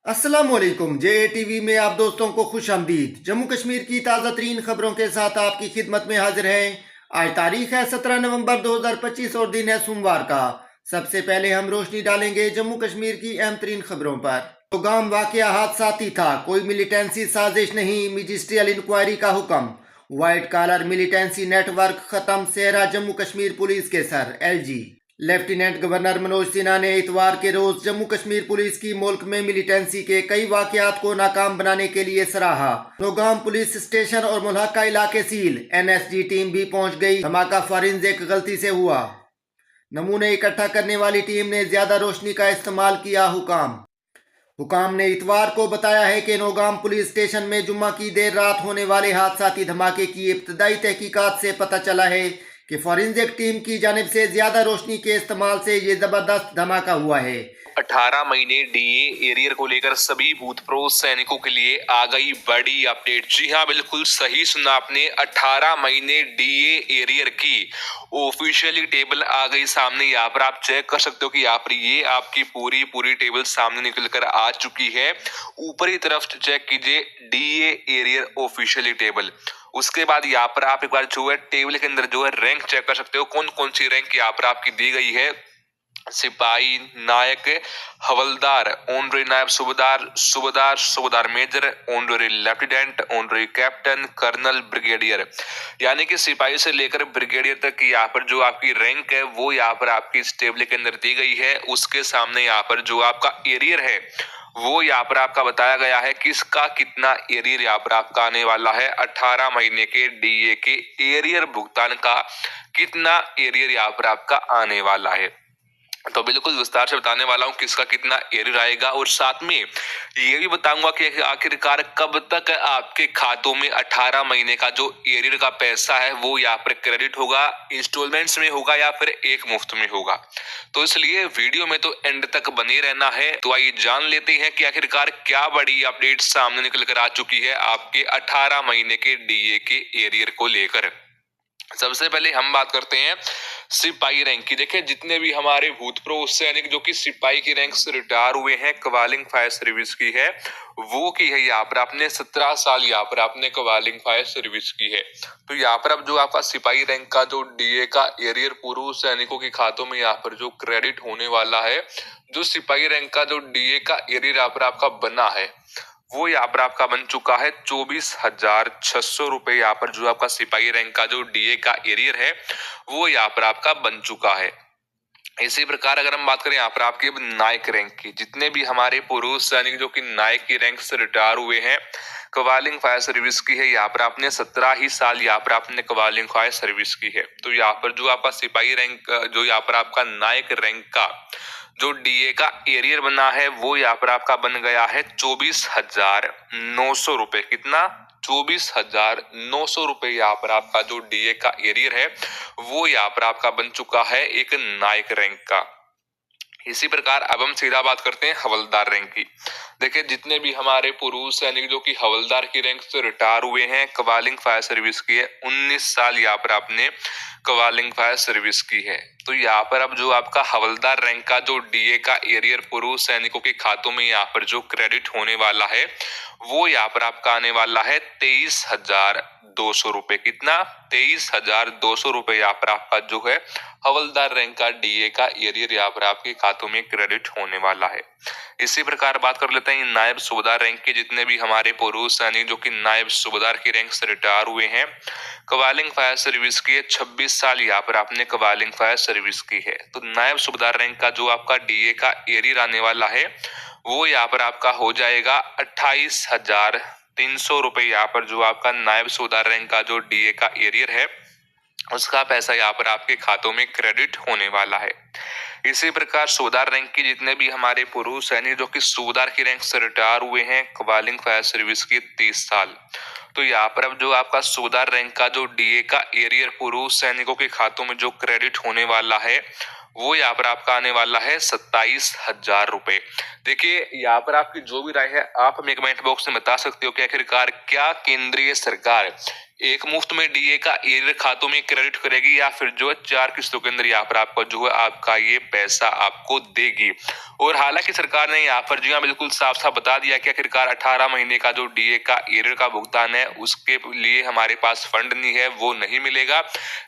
अस्सलाम वालेकुम। जे टीवी में आप दोस्तों को खुश आमदीद। जम्मू कश्मीर की ताज़ा तरीन खबरों के साथ आपकी खिदमत में हाजिर है। आज तारीख है 17 नवंबर 2025 और दिन है सोमवार का। सबसे पहले हम रोशनी डालेंगे जम्मू कश्मीर की अहम तरीन खबरों पर। तो गांव वाकया हादसाती था, कोई मिलिटेंसी साजिश नहीं, मजिस्ट्रियल इंक्वायरी का हुक्म। व्हाइट कॉलर मिलिटेंसी नेटवर्क खत्म, सेहरा जम्मू कश्मीर पुलिस के sir LG. Lieutenant governor Manoj Sinha ने इतवार के रोज जम्मू कश्मीर पुलिस की मुल्क में मिलिटेंसी के कई वाकयात को नाकाम बनाने के लिए सराहा। नौगाम पुलिस स्टेशन और मुल्हका इलाके सील, एनएसजी टीम भी पहुंच गई। धमाका फॉरेंसिक गलती से हुआ। नमूने इकट्ठा करने वाली टीम ने ज्यादा रोशनी का इस्तेमाल किया। हुकाम ने इतवार को बताया है कि नौगाम पुलिस स्टेशन में जुम्मा की देर रात होने वाले हादसाती धमाके की इब्तदाई तहकीकात से पता चला है कि फॉरेंसिक टीम की जानिब से ज्यादा रोशनी के इस्तेमाल से ये जबरदस्त धमाका हुआ है। 18 महीने डीए एरियर को लेकर सभी भूतपूर्व सैनिकों के लिए आ गई बड़ी अपडेट। जी हाँ, बिल्कुल सही सुना आपने। 18 महीने डीए एरियर की ऑफिशियली टेबल आ गई सामने। यहाँ पर आप चेक कर सकते हो कि यहाँ पर ये आपकी पूरी टेबल सामने निकल कर आ चुकी है। ऊपरी तरफ चेक कीजिए डीए एरियर ऑफिशियली टेबल। उसके बाद यहाँ पर आप एक बार जो है टेबल के अंदर जो है रैंक चेक कर सकते हो, कौन कौन सी रैंक यहाँ पर आपकी दी गई है। सिपाही, नायक, हवलदार, ऑनरी नायब सूबेदार, सूबेदार major, honorary lieutenant, honorary captain, colonel, brigadier, यानी कि सिपाही से लेकर ब्रिगेडियर तक की यहाँ पर जो आपकी रैंक है वो यहाँ पर आपकी इस टेबल के अंदर दी गई है। उसके सामने यहाँ पर जो आपका एरियर है वो यहाँ पर आपका बताया गया है किसका कितना एरियर यहाँ पर आपका आने वाला है। 18 महीने के डीए के एरियर भुगतान का कितना एरियर यहाँ पर आपका आने वाला है, तो बिल्कुल विस्तार से बताने वाला हूँ किसका कितना एरियर आएगा। और साथ में ये भी बताऊंगा कि आखिरकार कब तक आपके खातों में 18 महीने का जो एरियर का पैसा है वो यहाँ पर क्रेडिट होगा, इंस्टॉलमेंट्स में होगा या फिर एक मुफ्त में होगा। तो इसलिए वीडियो में तो एंड तक बने रहना है। तो आइए जान लेते हैं कि आखिरकार क्या बड़ी अपडेट सामने निकल कर आ चुकी है आपके 18 महीने के डीए के एरियर को लेकर। सबसे पहले हम बात करते हैं सिपाही रैंक की। देखिए, जितने भी हमारे भूतपूर्व सैनिक जो कि सिपाही की रैंक से रिटायर हुए हैं, कवालिंग फायर सर्विस की है वो की है यहाँ पर आपने 17 साल यहाँ पर आपने कवालिंग फायर सर्विस की है। तो यहाँ पर अब जो आपका सिपाही रैंक का जो डीए का एरियर पूर्व सैनिकों के खातों में यहाँ पर जो क्रेडिट होने वाला है, जो सिपाही रैंक का जो डीए का एरियर यहाँ पर आपका बना है वो यहाँ पर आपका बन चुका है 24,600 रुपए। यहाँ पर जो आपका सिपाही रैंक का जो डीए का एरियर है वो यहाँ पर आपका बन चुका है। इसी प्रकार अगर हम बात करें यहाँ पर आपके नायक रैंक की, जितने भी हमारे पुरुष सैनिक जो कि नायक की रैंक से रिटायर हुए हैं, कवालिंग फायर सर्विस की है, यहाँ पर आपने 17 ही साल यहाँ पर आपने कवालिंग फायर सर्विस की है। तो यहाँ पर जो आपका सिपाही रैंक जो यहाँ पर आपका नायक रैंक का जो डीए का एरियर बना है वो यहाँ पर आपका बन गया है 24,900 रुपए। कितना? 24,900 रुपए यहाँ पर आपका जो डीए का एरियर है वो यहाँ पर आपका बन चुका है एक नायक रैंक का। इसी प्रकार अब हम सीधा बात करते हैं हवलदार रैंक की। देखिए, जितने भी हमारे पुरुष सैनिक जो कि हवलदार की रैंक से रिटायर हुए हैं, कवालिंग फायर सर्विस की है, 19 साल यहाँ पर आपने कवालिंग फायर सर्विस की है। तो यहाँ पर अब जो आपका हवलदार रैंक का जो डीए का एरियर पुरुष सैनिकों के खातों में यहाँ पर जो क्रेडिट होने वाला है वो यहाँ पर आपका आने वाला है 23,200 रुपए। कितना? 23,200 रुपए यहाँ पर आपका जो है हवलदार रैंक का डीए का एरियर यहाँ पर आपके खातों में क्रेडिट होने वाला है। इसी प्रकार बात कर लेते हैं नायब सूबेदार रैंक के। जितने भी हमारे पुरुष सैनिक जो कि नायब सूबेदार की रैंक से रिटायर हुए हैं, कवालिंग फायर सर्विस की है, 26 साल यहाँ पर आपने कवालिंग फायर सर्विस की है। तो नायब सूबेदार रैंक का जो आपका डीए का एरियर आने वाला है वो यहाँ पर आपका हो जाएगा 28,300 रुपए। यहाँ पर जो आपका नायब सूबेदार रैंक का जो डीए का एरियर है उसका पैसा यहाँ पर आपके खातों में क्रेडिट होने वाला है। इसी प्रकार सूबेदार रैंक की जितने भी हमारे पुरुष सैनिक जो कि सूबेदार की रैंक से रिटायर हुए हैं, कवालिंग फायर सर्विस की 30 साल, तो यहाँ पर अब जो आपका सूबेदार रैंक का जो डीए का एरियर पुरुष सैनिकों के खातों में जो क्रेडिट होने वाला है वो यहाँ पर आपका आने वाला है 27,000 रुपए। देखिए, यहाँ पर आपकी जो भी राय है आप हमें कमेंट बॉक्स में बता सकते हो कि आखिरकार क्या केंद्रीय सरकार एक मुफ्त में डीए का एरियर खातों में क्रेडिट करेगी या फिर जो है 4 किस्तों के अंदर यहाँ पर आपको जो है आपका ये पैसा आपको देगी। और हालांकि सरकार ने यहाँ पर जी हाँ बिल्कुल साफ साफ बता दिया कि आखिरकार 18 महीने का जो डीए का एरियर का भुगतान है उसके लिए हमारे पास फंड नहीं है, वो नहीं मिलेगा,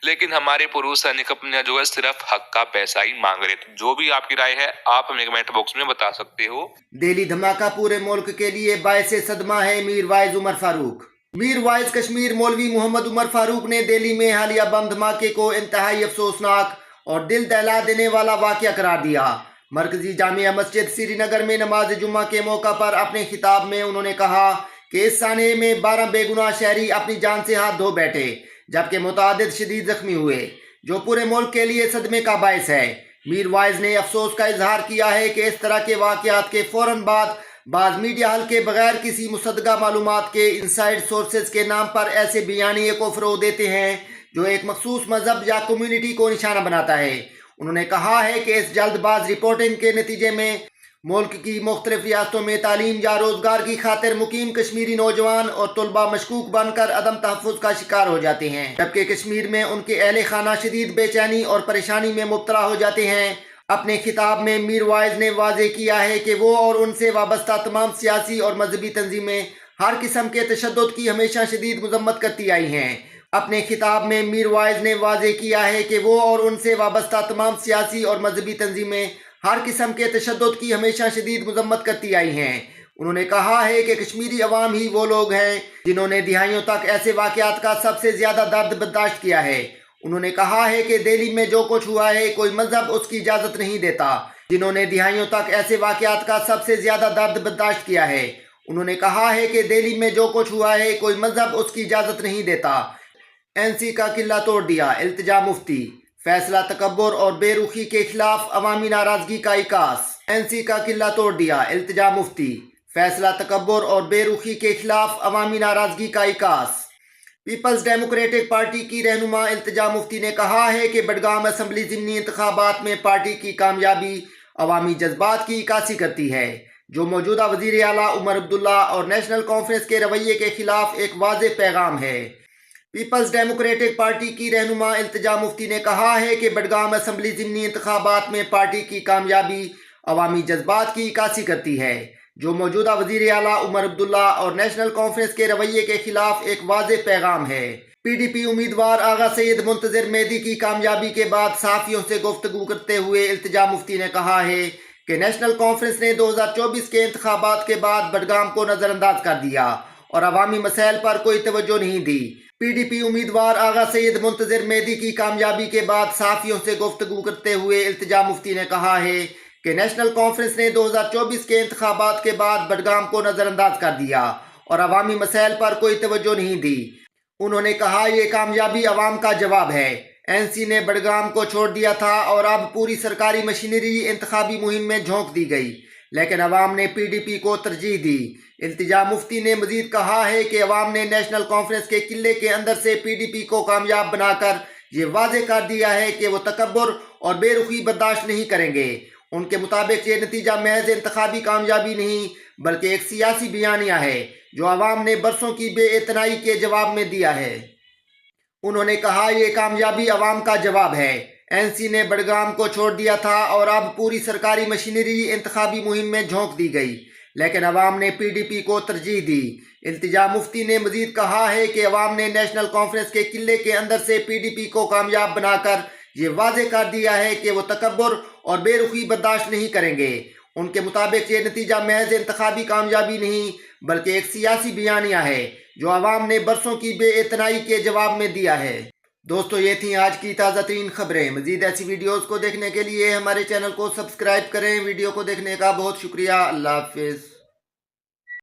लेकिन हमारे पूर्व सैनिक अपने जो है सिर्फ हक का पैसा ही मांग रहे। तो जो भी आपकी राय है आप हमें कमेंट बॉक्स में बता सकते हो। दिल्ली धमाका पूरे मुल्क के लिए बायसे सदमा है मीर वाइज उमर फारूक। मीर वाइज कश्मीर मौलवी मोहम्मद उमर फारूक ने दिल्ली में हालिया बम धमाके को इंतहाई अफसोसनाक और दिल दहला देने वाला वाकया करार दिया। मरकजी जामिया मस्जिद श्रीनगर में नमाज जुम्मा के मौका पर अपने खिताब में उन्होंने कहा कि इस साने में 12 बेगुनाह शहरी अपनी जान से हाथ धो बैठे, जबकि मुतादिद शदीद जख्मी हुए, जो पूरे मुल्क के लिए सदमे का बायस है। मीर वाइज ने अफसोस का इजहार किया है कि इस तरह के वाकयात के फौरन बाद बाज मीडिया हल के बगैर किसी मुसद्दका मालूमात के इनसाइड सोर्सेज के नाम पर ऐसे बयानिए को फरोग देते हैं जो एक मखसूस मजहब या कम्युनिटी को निशाना बनाता है। उन्होंने कहा है कि इस जल्दबाज रिपोर्टिंग के नतीजे में मुल्क की मुख्तलिफ रियासतों में तालीम या रोजगार की खातिर मुकीम कश्मीरी नौजवान और तलबा मशकूक बनकर अदम तहफ़्फ़ुज़ का शिकार हो जाते हैं, जबकि कश्मीर में उनके अहले खाना शदीद बेचैनी और परेशानी में मुब्तला हो जाते हैं। अपने खिताब में मीर वाइज ने वाजे किया है कि वो और उनसे वाबस्ता तमाम सियासी और मजहबी तंजीमें हर किस्म के तशद्दुद की हमेशा शदीद मजम्मत करती आई हैं। अपने खिताब में मीर वाइज ने वाजे किया है कि वो और उनसे वाबस्ता तमाम सियासी और मजहबी तंजीमें हर किस्म के तशद्दुद की हमेशा शदीद मजम्मत करती आई हैं। उन्होंने कहा है कि कश्मीरी अवाम ही वो लोग हैं जिन्होंने दिहाइयों तक ऐसे वाकयात का सबसे ज़्यादा दर्द बर्दाश्त किया है। उन्होंने कहा है कि दिल्ली में जो कुछ हुआ है कोई मजहब उसकी इजाज़त नहीं देता, जिन्होंने दिहाइयों तक ऐसे वाकयात का सबसे ज़्यादा दर्द बर्दाश्त किया है। उन्होंने कहा है कि दिल्ली में जो कुछ हुआ है कोई मजहब उसकी इजाज़त नहीं देता। एनसी का किला तोड़ दिया, इल्तिजा मुफ्ती। फैसला तकब्बुर और बेरुखी के खिलाफ अवामी नाराजगी का इकास। एनसी का किला तोड़ दिया, इल्तिजा मुफ्ती। फैसला तकब्बुर और बेरुखी के खिलाफ अवामी नाराजगी का इकास। पीपल्स डेमोक्रेटिक पार्टी की रहनुमा इल्तिजा मुफ्ती ने कहा है कि बडगाम असम्बली ज़िमनी इंतखाबात में पार्टी की कामयाबी अवामी जज्बात की इक्कासी करती है, जो मौजूदा वज़ीर आला उमर अब्दुल्ला और नेशनल कॉन्फ्रेंस के रवैये के खिलाफ एक वाज़ेह पैगाम है। पीपल्स डेमोक्रेटिक पार्टी की रहनुमा इल्तिजा मुफ्ती ने कहा है कि बडगाम असम्बली ज़िमनी इंतखाबात में पार्टी की कामयाबी अवामी जज्बात की इक्कासी करती है, जो मौजूदा वज़ीर आला उमर अब्दुल्ला और नेशनल कॉन्फ्रेंस के रवैये के खिलाफ एक वाज़ेह पैगाम है। पीडीपी उम्मीदवार आगा सैयद मुंतज़िर मेहदी की कामयाबी के बाद सहाफ़ियों से गुफ्तगू करते हुए इल्तिजा मुफ्ती ने कहा है कि नेशनल कॉन्फ्रेंस ने 2024 के इंतखाबात के बाद बडगाम को नज़रअंदाज कर दिया और अवामी मसाइल पर कोई तवज्जो नहीं दी। पीडीपी उम्मीदवार आगा सैयद मुंतज़िर मेहदी की कामयाबी के बाद सहाफ़ियों से गुफ्तगू करते हुए इल्तिजा मुफ्ती ने कहा है कि नेशनल कॉन्फ्रेंस ने 2024 के इंतखाबात के बाद बडगाम को नज़रअंदाज कर दिया और अवामी मसाइल पर कोई तवज्जो नहीं दी। उन्होंने कहा ये कामयाबी अवाम का जवाब है। एनसी ने बडगाम को छोड़ दिया था और अब पूरी सरकारी मशीनरी इंतखाबी मुहिम में झोंक दी गई, लेकिन अवाम ने पीडीपी को तरजीह दी। इल्तिजा मुफ्ती ने मजीद कहा है कि अवाम ने नेशनल कॉन्फ्रेंस के किले के अंदर से पीडीपी को कामयाब बनाकर ये वाज़ेह कर दिया है कि वो तकब्बुर और बेरुखी बर्दाश्त नहीं करेंगे। उनके मुताबिक ये नतीजा महज इंतखाबी कामयाबी नहीं बल्कि एक सियासी बयानिया है जो अवाम ने बरसों की बेइतनाई के जवाब में दिया है। उन्होंने कहा ये कामयाबी अवाम का जवाब है। एनसी ने बडगाम को छोड़ दिया था और अब पूरी सरकारी मशीनरी इंतखाबी मुहिम में झोंक दी गई, लेकिन अवाम ने पीडीपी को तरजीह दी। इल्तिजा मुफ्ती ने मजीद कहा है कि अवाम ने नेशनल कॉन्फ्रेंस के किले के अंदर से पीडीपी को कामयाब बनाकर ये वाज़ेह कर दिया है कि वो तकब्बुर और बेरुखी बर्दाश्त नहीं करेंगे। उनके मुताबिक ये नतीजा महज इंतखाबी कामयाबी नहीं बल्कि एक सियासी बयानिया है जो अवाम ने बरसों की बेइतनाई के जवाब में दिया है। दोस्तों, ये थी आज की ताज़ा तरीन खबरें। मजीद ऐसी वीडियोज़ को देखने के लिए हमारे चैनल को सब्सक्राइब करें। वीडियो को देखने का बहुत शुक्रिया। अल्लाह हाफिज़।